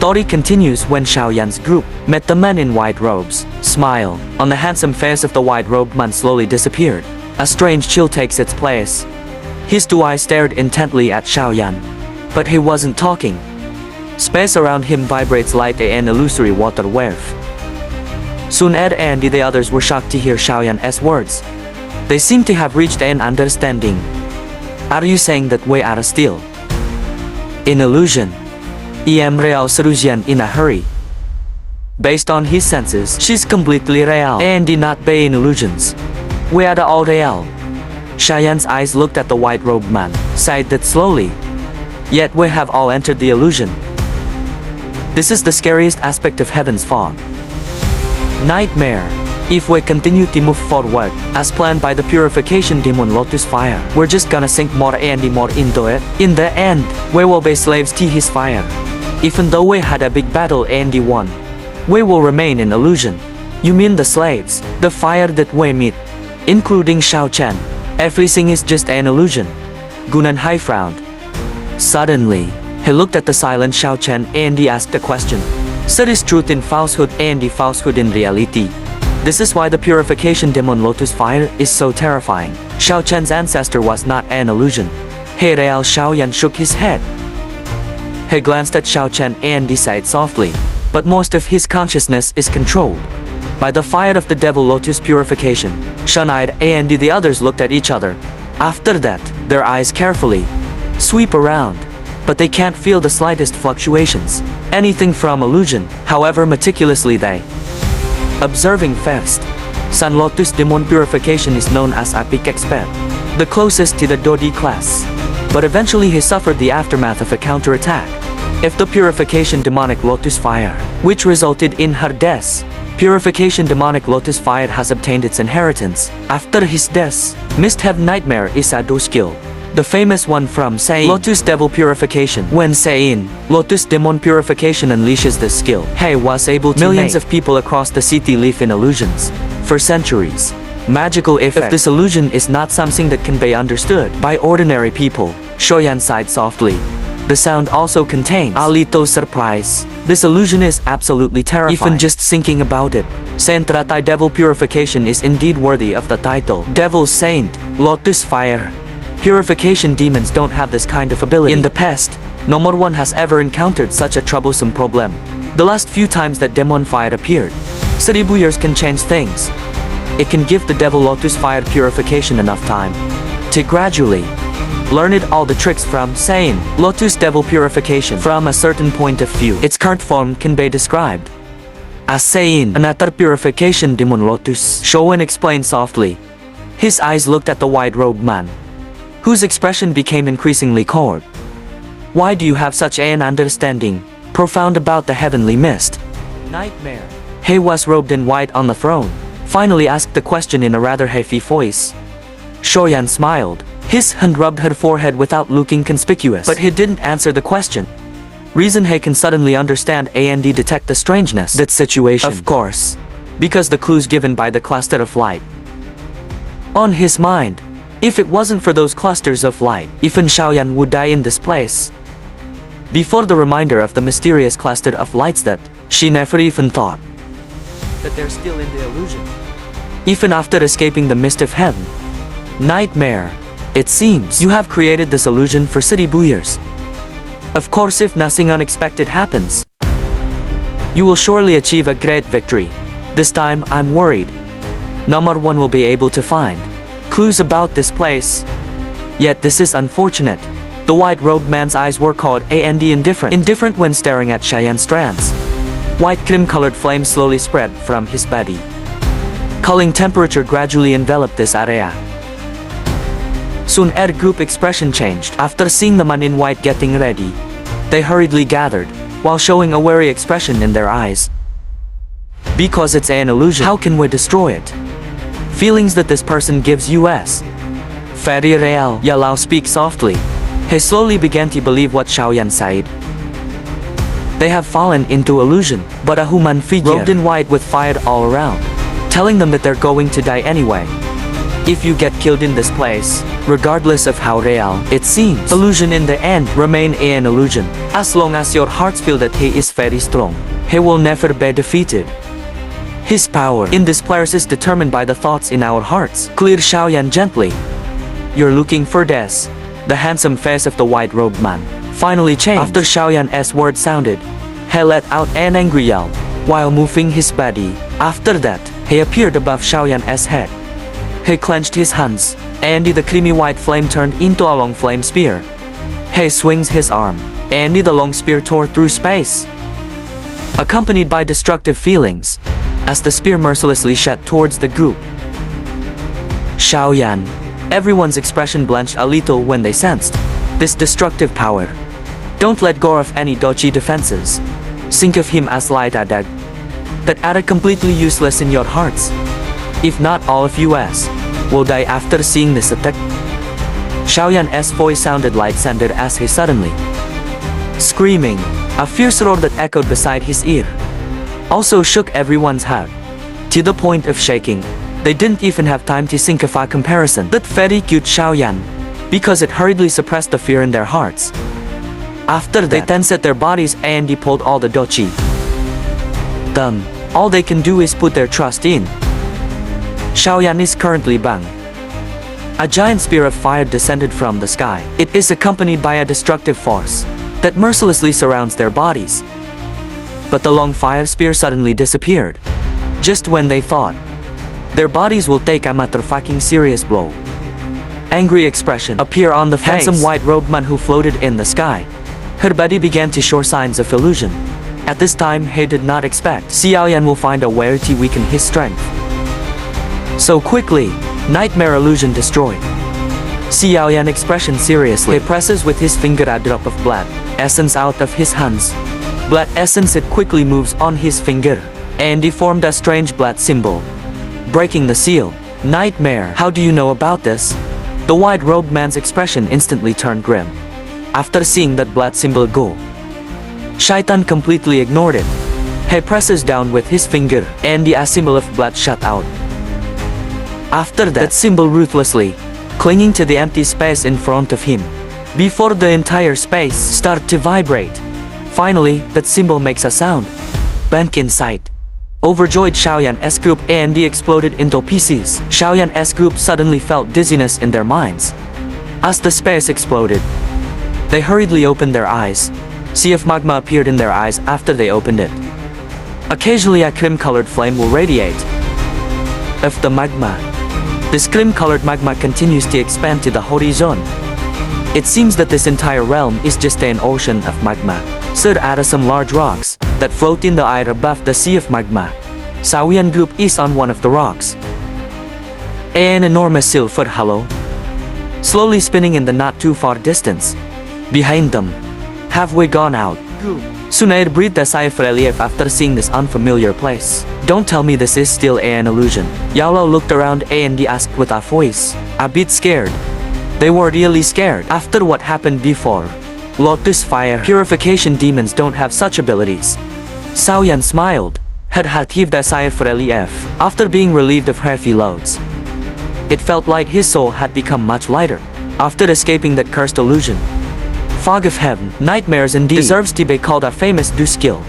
Story continues when Xiao Yan's group met the men in white robes. Smile on the handsome face of the white-robed man slowly disappeared. A strange chill takes its place. His two eyes stared intently at Xiao Yan, but he wasn't talking. Space around him vibrates like an illusory water wave. Soon Ed and the others were shocked to hear Xiao Yan's words. They seemed to have reached an understanding. Are you saying that we are still in illusion? Em real seruzian in a hurry. Based on his senses, she's completely real and not by illusions. We are all real. Xiao Yan's eyes looked at the white-robed man, sighed that slowly. Yet we have all entered the illusion. This is the scariest aspect of heaven's fog. Nightmare. If we continue to move forward, as planned by the purification demon Lotus Fire, we're just gonna sink more and more into it. In the end, we will be slaves to his fire. Even though we had a big battle and won, we will remain in illusion. You mean the slaves, the fire that we meet, including Xiao Chen. Everything is just an illusion. Gunanhai frowned. Suddenly, he looked at the silent Xiao Chen and he asked a question. So is truth in falsehood and the falsehood in reality? This is why the purification demon Lotus Fire is so terrifying. Xiao Chen's ancestor was not an illusion. Hey Real Xiao Yan shook his head. He glanced at Xiao Chen and he sighed softly. But most of his consciousness is controlled by the fire of the devil Lotus purification. Shun-eyed and the others looked at each other. After that, their eyes carefully sweep around, but they can't feel the slightest fluctuations. Anything from illusion, however meticulously they observing first. Sun Lotus demon purification is known as a peak expert, the closest to the Dodi class. But eventually he suffered the aftermath of a counterattack. If the purification demonic Lotus Fire, which resulted in her death, purification demonic Lotus Fire has obtained its inheritance. After his death, Mist Have Nightmare is a do skill. The famous one from Sein Lotus Devil Purification. When Sein Lotus Demon Purification unleashes this skill, he was able to millions of people across the city live in illusions for centuries. Magical effect. If this illusion is not something that can be understood by ordinary people, Xiao Yan sighed softly. The sound also contains a little surprise. This illusion is absolutely terrifying. Even just thinking about it. Saint Ratai Devil Purification is indeed worthy of the title Devil Saint Lotus Fire. Purification demons don't have this kind of ability. In the past, no one has ever encountered such a troublesome problem. The last few times that demon fire appeared, 30 years can change things. It can give the Devil Lotus Fire purification enough time to gradually learn all the tricks from Sein Lotus Devil Purification. From a certain point of view, its current form can be described as Sein another purification demon Lotus. Xiao Yan explained softly. His eyes looked at the white-robed man, whose expression became increasingly cold. Why do you have such an understanding, profound about the heavenly mist? Nightmare. He was robed in white on the throne, finally asked the question in a rather heavy voice. Xiao Yan smiled. His hand rubbed her forehead without looking conspicuous. But he didn't answer the question. Reason he can suddenly understand and detect the strangeness. That situation. Of course. Because the clues given by the cluster of light. On his mind. If it wasn't for those clusters of light, even Xiao Yan would die in this place. Before the reminder of the mysterious cluster of lights that she never even thought that they're still in the illusion. Even after escaping the mist of heaven. Nightmare. It seems you have created this illusion for 30 years. Of course, if nothing unexpected happens, you will surely achieve a great victory. This time, I'm worried. No one will be able to find clues about this place. Yet this is unfortunate. The white-robed man's eyes were cold and indifferent when staring at Xiao Yan's strands. White cream-colored flames slowly spread from his body. Cooling temperature gradually enveloped this area. Soon Ed group expression changed. After seeing the man in white getting ready, they hurriedly gathered, while showing a wary expression in their eyes. Because it's an illusion, how can we destroy it? Feelings that this person gives us. Very real. Yalao speak softly. He slowly began to believe what Xiao Yan said. They have fallen into illusion, but a human figure robed in white with fire all around, telling them that they're going to die anyway. If you get killed in this place, regardless of how real it seems, illusion in the end remain an illusion. As long as your hearts feel that he is very strong, he will never be defeated. His power in this place is determined by the thoughts in our hearts. Cleared Xiao Yan gently. You're looking for Des. The handsome face of the white-robed man finally changed. After Xiao Yan's word sounded, he let out an angry yell while moving his body. After that, he appeared above Xiao Yan's head. He clenched his hands, and the creamy white flame turned into a long flame spear. He swings his arm, and the long spear tore through space, accompanied by destructive feelings, as the spear mercilessly shot towards the group. Xiao Yan. Everyone's expression blanched a little when they sensed this destructive power. Don't let go of any dodgy defenses. Think of him as light attack that are completely useless in your hearts. If not all of us will die after seeing this attack. Xiao Yan's voice sounded like thunder as he suddenly screaming, a fierce roar that echoed beside his ear, also shook everyone's heart to the point of shaking. They didn't even have time to think of a comparison. That very cute Xiao Yan, because it hurriedly suppressed the fear in their hearts. After that, they tensed their bodies and pulled all the dochi. Then, all they can do is put their trust in. Xiao Yan is currently bang. A giant spear of fire descended from the sky. It is accompanied by a destructive force that mercilessly surrounds their bodies. But the long fire spear suddenly disappeared, just when they thought their bodies will take a motherfucking serious blow. Angry expression appeared on the handsome white-robed man who floated in the sky. Her body began to show signs of illusion. At this time, he did not expect Xiao Yan will find a way to weaken his strength so quickly. Nightmare illusion destroyed. Xiao Yan expression seriously. He presses with his finger a drop of blood essence out of his hands. Blood essence it quickly moves on his finger, and he formed a strange blood symbol, breaking the seal. Nightmare. How do you know about this? The white-robed man's expression instantly turned grim. After seeing that blood symbol go, Shaitan completely ignored it. He presses down with his finger, and the symbol of blood shot out. After that symbol ruthlessly, clinging to the empty space in front of him, before the entire space started to vibrate. Finally, that symbol makes a sound. Bank in sight. Overjoyed Xiao Yan's group and exploded into pieces. Xiao Yan's group suddenly felt dizziness in their minds. As the space exploded, they hurriedly opened their eyes. Sea of magma appeared in their eyes after they opened it. Occasionally a cream-colored flame will radiate of the magma. This cream-colored magma continues to expand to the horizon. It seems that this entire realm is just an ocean of magma. So there are some large rocks that float in the air above the sea of magma. Xiao Yan group is on one of the rocks. An enormous silver halo, slowly spinning in the not too far distance. Behind them, halfway gone out. Sunair breathed a sigh of relief after seeing this unfamiliar place. Don't tell me this is still an illusion. Yao looked around and asked with a voice a bit scared. They were really scared after what happened before. Lotus fire purification demons don't have such abilities. Xiao Yan smiled, had heaved a sigh of relief after being relieved of heavy loads. It felt like his soul had become much lighter after escaping that cursed illusion. Fog of heaven, nightmares indeed, deserves to be called a famous do skill.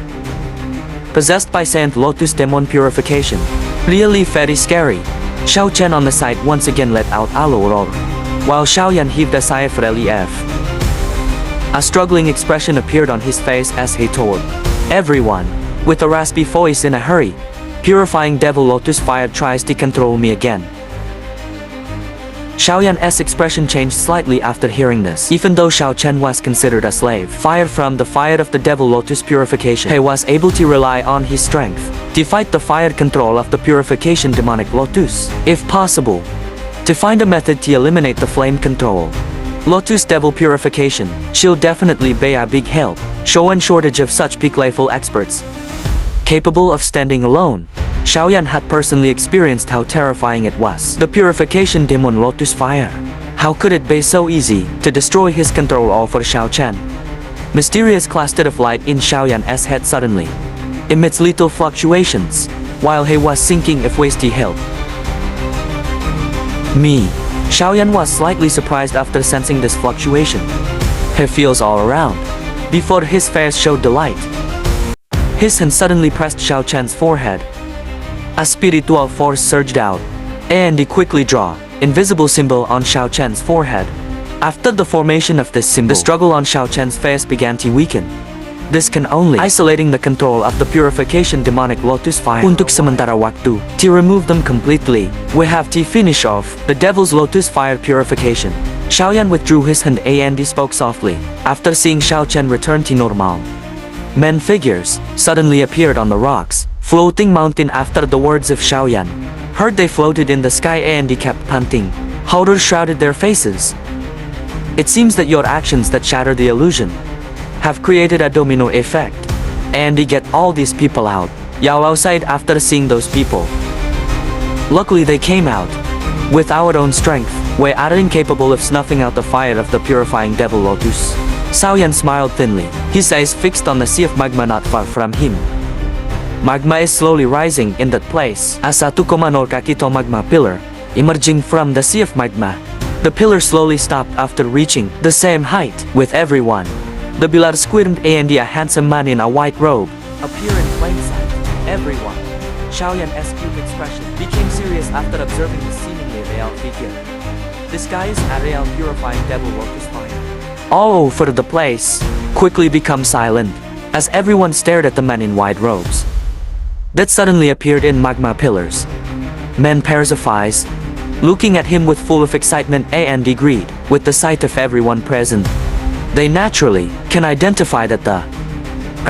Possessed by Saint Lotus demon purification. Really very scary. Xiao Chen on the side once again let out a low roar, while Xiao Yan heaved a sigh of relief. A struggling expression appeared on his face as he told everyone, with a raspy voice in a hurry, purifying devil lotus fire tries to control me again. Xiao Yan's expression changed slightly after hearing this. Even though Xiao Chen was considered a slave, fired from the fire of the devil lotus purification, he was able to rely on his strength to fight the fire control of the purification demonic lotus, if possible, to find a method to eliminate the flame control. Lotus devil purification she'll definitely be a big help, showing shortage of such peak level experts capable of standing alone. Xiao Yan had personally experienced how terrifying it was. The purification demon lotus fire. How could it be so easy to destroy his control over Xiao Chen? Mysterious cluster of light in Xiao Yan's head suddenly emits little fluctuations, while he was thinking of ways to help. Me. Xiao Yan was slightly surprised after sensing this fluctuation. He feels all around. Before his face showed delight. His hand suddenly pressed Xiao Chen's forehead. A spiritual force surged out, and he quickly drew invisible symbol on Xiao Chen's forehead. After the formation of this symbol, the struggle on Xiao Chen's face began to weaken. This can only isolating the control of the purification demonic lotus fire. Untuk sementara waktu, to remove them completely, we have to finish off the devil's lotus fire purification. Xiao Yan withdrew his hand and spoke softly. After seeing Xiao Chen return to normal, men figures suddenly appeared on the rocks, floating mountain. After the words of Xiao Yan, heard they floated in the sky and they kept panting. Horror shrouded their faces. It seems that your actions that shatter the illusion have created a domino effect. And they get all these people out. Yao sighed after seeing those people. Luckily they came out. With our own strength, we are incapable of snuffing out the fire of the purifying devil lotus. Xiao Yan smiled thinly, his eyes fixed on the sea of magma not far from him. Magma is slowly rising in that place. A 1,0 kaki magma pillar, emerging from the sea of magma. The pillar slowly stopped after reaching the same height with everyone. The pillar squirmed and a handsome man in a white robe appeared in plain sight. Everyone. Xiao Yan's cute expression became serious after observing the seemingly real figure. This guy is a real purifying devil lotus fire. All over the place quickly become silent as everyone stared at the man in white robes that suddenly appeared in magma pillars. Men pairs of eyes looking at him with full of excitement and greed. With the sight of everyone present, they naturally can identify that the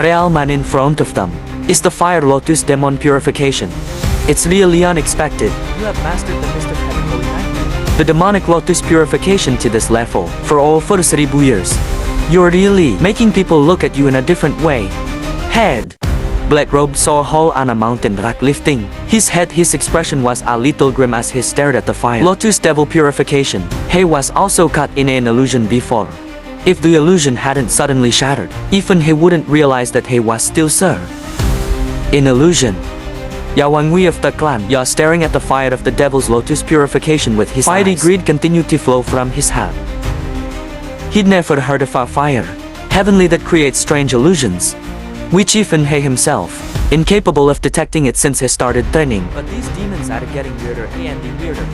real man in front of them is the fire lotus demon purification. It's really unexpected. You have mastered the mist of heaven, holy nightmare. The demonic lotus purification to this level for all 40,000 years. You're really making people look at you in a different way. Head. Black Robe saw a hole on a mountain rock lifting his head. His expression was a little grim as he stared at the fire lotus devil purification. He was also caught in an illusion before. If the illusion hadn't suddenly shattered, even he wouldn't realize that he was still Sir. In illusion. Yao Wangui of the clan, Yao staring at the fire of the devil's lotus purification with his fiery greed continued to flow from his head. He'd never heard of a fire heavenly that creates strange illusions, which even he himself, incapable of detecting it since he started training. But these demons are getting weirder and weirder.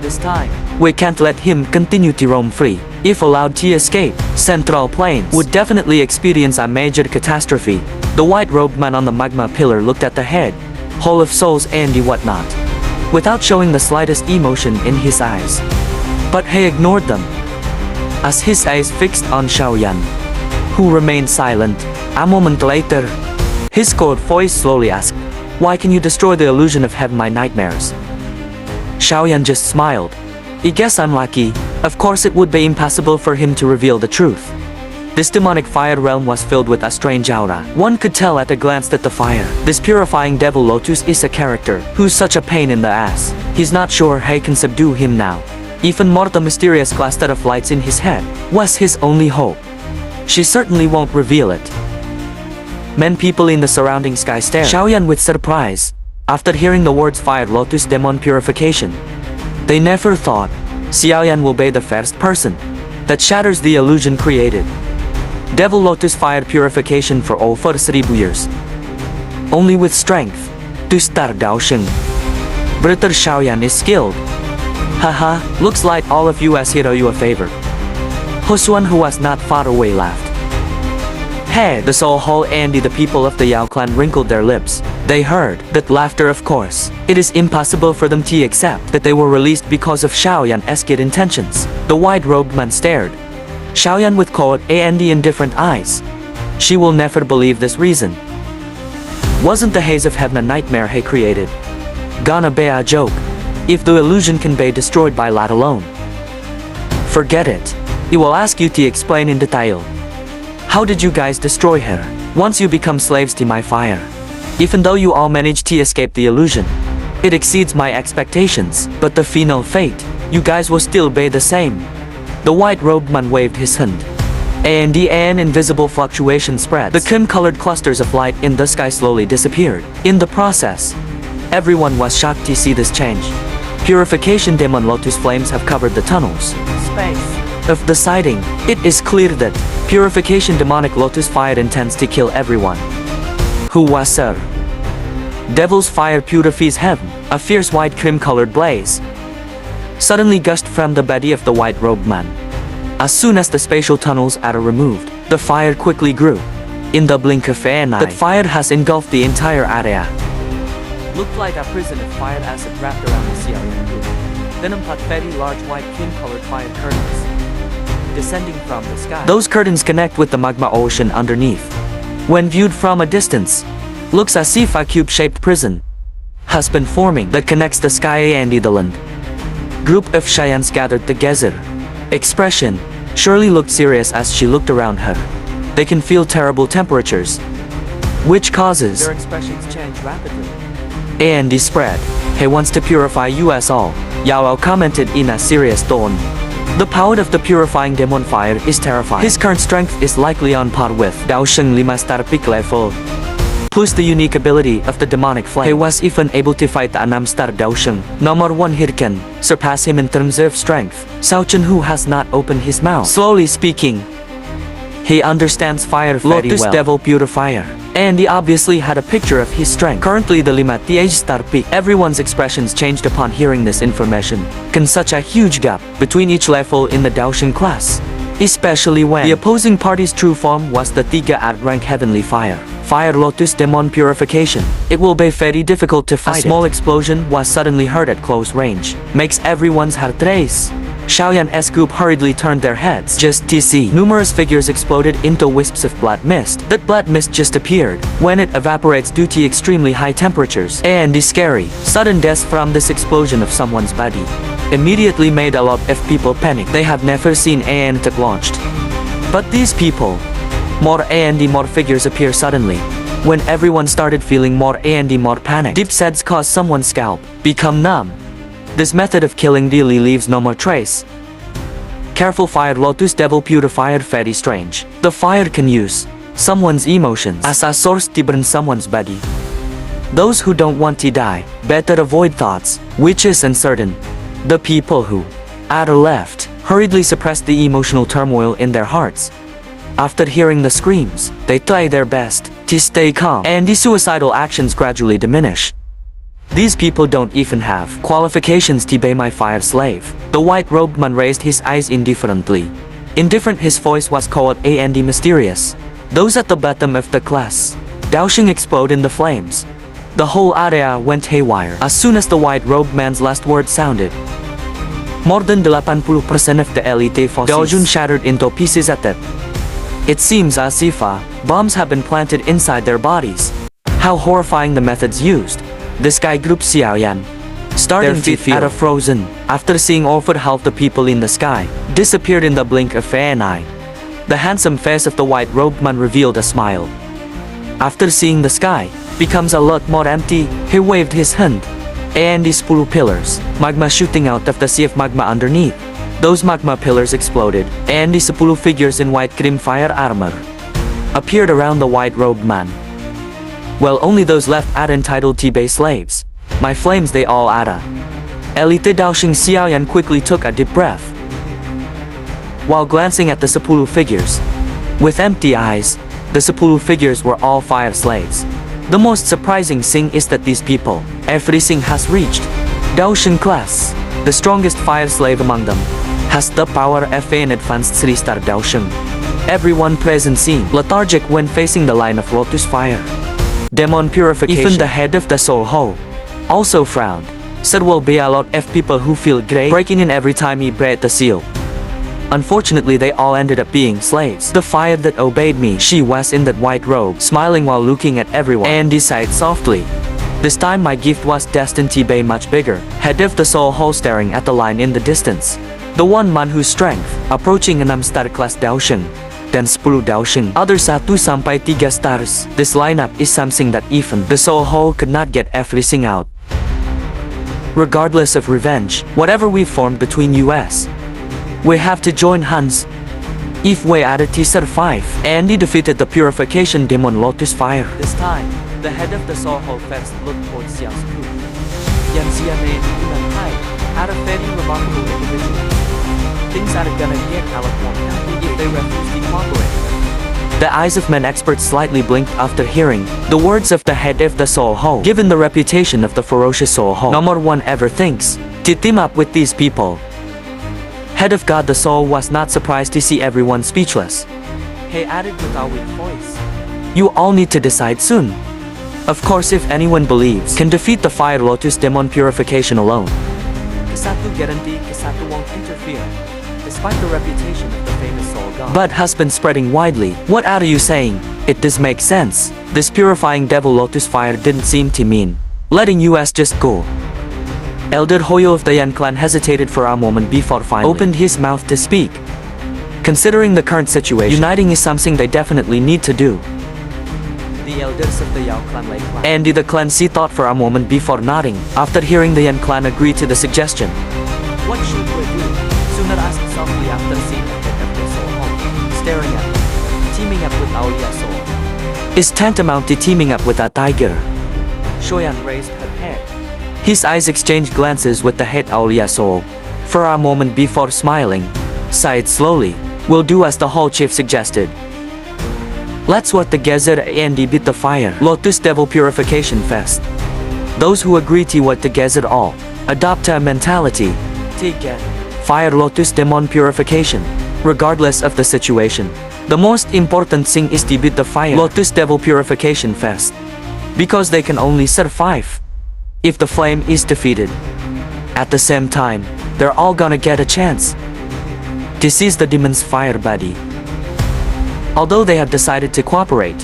This time, we can't let him continue to roam free. If allowed to escape, Central Plains would definitely experience a major catastrophe. The white-robed man on the magma pillar looked at the head, whole of souls and whatnot, without showing the slightest emotion in his eyes. But he ignored them, as his eyes fixed on Xiao Yan, who remained silent. A moment later, his cold voice slowly asked, "Why can you destroy the illusion of having my nightmares?" Xiao Yan just smiled. I guess I'm lucky. Of course it would be impossible for him to reveal the truth. This demonic fire realm was filled with a strange aura. One could tell at a glance that the fire, this purifying devil lotus, is a character who's such a pain in the ass. He's not sure he can subdue him now. Even more, the mysterious cluster of lights in his head was his only hope. She certainly won't reveal it. Many people in the surrounding sky stared Xiao Yan with surprise after hearing the words fire lotus demon purification. They never thought Xiao Yan will be the first person that shatters the illusion created. Devil lotus fire purification for all 40,000 years. Only with strength to start Daosheng. Brother Xiao Yan is skilled. Haha, looks like all of you as hero you a favor. Hosuan, who was not far away, laughed. Hey, the soul hall and the people of the Yao clan wrinkled their lips. They heard that laughter, of course. It is impossible for them to accept that they were released because of Xiao Yan's good intentions. The white-robed man stared Xiao Yan with cold and indifferent eyes. She will never believe this reason. Wasn't the haze of heaven a nightmare he created? Gonna be a joke if the illusion can be destroyed by light alone. Forget it. He will ask you to explain in detail. How did you guys destroy her? Once you become slaves to my fire. Even though you all managed to escape the illusion, it exceeds my expectations. But the final fate, you guys will still be the same. The white-robed man waved his hand, and an invisible fluctuation spread. The cream-colored clusters of light in the sky slowly disappeared. In the process, everyone was shocked to see this change. Purification demon lotus flames have covered the tunnels. Space. Of the sighting, it is clear that purification demonic lotus fire intends to kill everyone who was sir. Devil's fire purifies heaven. A fierce white cream-colored blaze suddenly gushed from the body of the white-robed man. As soon as the spatial tunnels are removed, the fire quickly grew. In the blink of an eye, that fire has engulfed the entire area. Looked like a prison of fire acid wrapped around the Xiao Yan group. Then empat very large white cream-colored fire curtains descending from the sky. Those curtains connect with the magma ocean underneath. When viewed from a distance, looks as if a cube-shaped prison has been forming that connects the sky and the land. Group of Xians gathered together. Expression surely looked serious as she looked around her. They can feel terrible temperatures, which causes their expressions change rapidly. And spread. He wants to purify us all, Yao commented in a serious tone. The power of the purifying demon fire is terrifying. His current strength is likely on par with Dao Sheng 5 star peak level. Plus the unique ability of the demonic flame. He was even able to fight the 6 star Dao Sheng. Nomor 1 Hirkan, surpass him in terms of strength. Xiao Chen, who has not opened his mouth. Slowly speaking, he understands fire very well. Devil Purifier. And he obviously had a picture of his strength. Currently the 5 star peak. Everyone's expressions changed upon hearing this information. Can such a huge gap between each level in the Dao Sheng class. Especially when the opposing party's true form was the 3 at rank heavenly fire. Fire Lotus Demon Purification. It will be very difficult to fight. A small explosion was suddenly heard at close range. Makes everyone's heart race. Xiao Yan's group hurriedly turned their heads. Just to see. Numerous figures exploded into wisps of blood mist. That blood mist just appeared when it evaporates due to extremely high temperatures. And the scary, sudden death from this explosion of someone's body immediately made a lot of people panic. They have never seen an attack launched. But these people, more and more figures appear suddenly. When everyone started feeling more and more panic, deep sets cause someone's scalp become numb. This method of killing really leaves no more trace. Careful Fire Lotus Devil Purifier very strange. The fire can use someone's emotions as a source to burn someone's body. Those who don't want to die better avoid thoughts, which is uncertain. The people who are left hurriedly suppress the emotional turmoil in their hearts. After hearing the screams, they try their best to stay calm, and the suicidal actions gradually diminish. These people don't even have qualifications to be my fire slave. The white-robed man raised his eyes indifferently. Indifferent, his voice was cold and mysterious. Those at the bottom of the class, Dao Sheng explode in the flames. The whole area went haywire as soon as the white-robed man's last word sounded. More than 80% of the elite forces Daojun shattered into pieces at that. It seems as if bombs have been planted inside their bodies. How horrifying the methods used. The sky group Xiao Yan starting to feel frozen after seeing over half the people in the sky disappeared in the blink of an eye. The handsome face of the white-robed man revealed a smile. After seeing the sky becomes a lot more empty, he waved his hand, and these 10 pillars, magma shooting out of the sea of magma underneath. Those magma pillars exploded, and the 10 figures in white cream fire armor appeared around the white-robed man. Well, only those left are entitled to be slaves. My flames they all are. Elite Dao Sheng Xiao Yan quickly took a deep breath while glancing at the 10 figures. With empty eyes, the 10 figures were all fire slaves. The most surprising thing is that these people, everything has reached Dao Sheng class. The strongest fire slave among them has the power of an advanced 3-star Dao Sheng. Everyone present seemed lethargic when facing the line of lotus fire. Demon Purification. Even the head of the Soul Ho also frowned. Said will be a lot of people who feel great breaking in every time he break the seal. Unfortunately, they all ended up being slaves. The fire that obeyed me, she was in that white robe, smiling while looking at everyone, and sighed softly. This time my gift was destined to be much bigger. Head of the Soul Ho staring at the line in the distance. The one man whose strength approaching a 6-star class Dao Sheng. Then 10 Dao Sheng, others 1 sampai 3 stars. This lineup is something that even the Soul Ho could not get everything out. Regardless of revenge, whatever we formed between us, we have to join hands. If we added to survive, and he defeated the purification demon Lotus Fire. This time, the head of the Soul Ho first looked towards Xiao's group. Yan Xian and Yunan Hai. Had a very remarkable individual. Things are gonna get a lot more happy if they refuse to cooperate. The eyes of men experts slightly blinked after hearing the words of the head of the Soul Ho. Given the reputation of the ferocious Soul Ho, no more one ever thinks to team up with these people. Head of God the Soul was not surprised to see everyone speechless. He added with a weak voice. You all need to decide soon. Of course, if anyone believes can defeat the Fire Lotus Demon purification alone. Kesatu guarantee Kesatu won't interfere, despite the reputation of the famous Soul God. But has been spreading widely. What are you saying? It does make sense. This purifying Devil Lotus fire didn't seem to mean letting us just go. Elder Hoyo of the Yan clan hesitated for a moment before finally opened his mouth to speak. Considering the current situation, uniting is something they definitely need to do. The elders of the Yao clan lay flat. Andy the clan C thought for a moment before nodding. After hearing the Yan clan agree to the suggestion. What should we do? Sooner asked softly after seeing the head of their soul home, staring at them. Teaming up with Aulia Soul is tantamount to teaming up with a tiger. Xiao Yan raised her head. His eyes exchanged glances with the head Aulia Soul. For a moment before smiling, sighed slowly. We'll do as the whole chief suggested. Let's what the Gezer and beat the fire Lotus Devil Purification Fest. Those who agree to what the Gezer all adopt a mentality. Take it. Fire Lotus Demon Purification. Regardless of the situation, the most important thing is to beat the Fire Lotus Devil Purification Fest. Because they can only survive if the flame is defeated. At the same time, they're all gonna get a chance to seize the demon's fire body. Although they have decided to cooperate,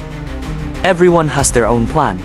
everyone has their own plan.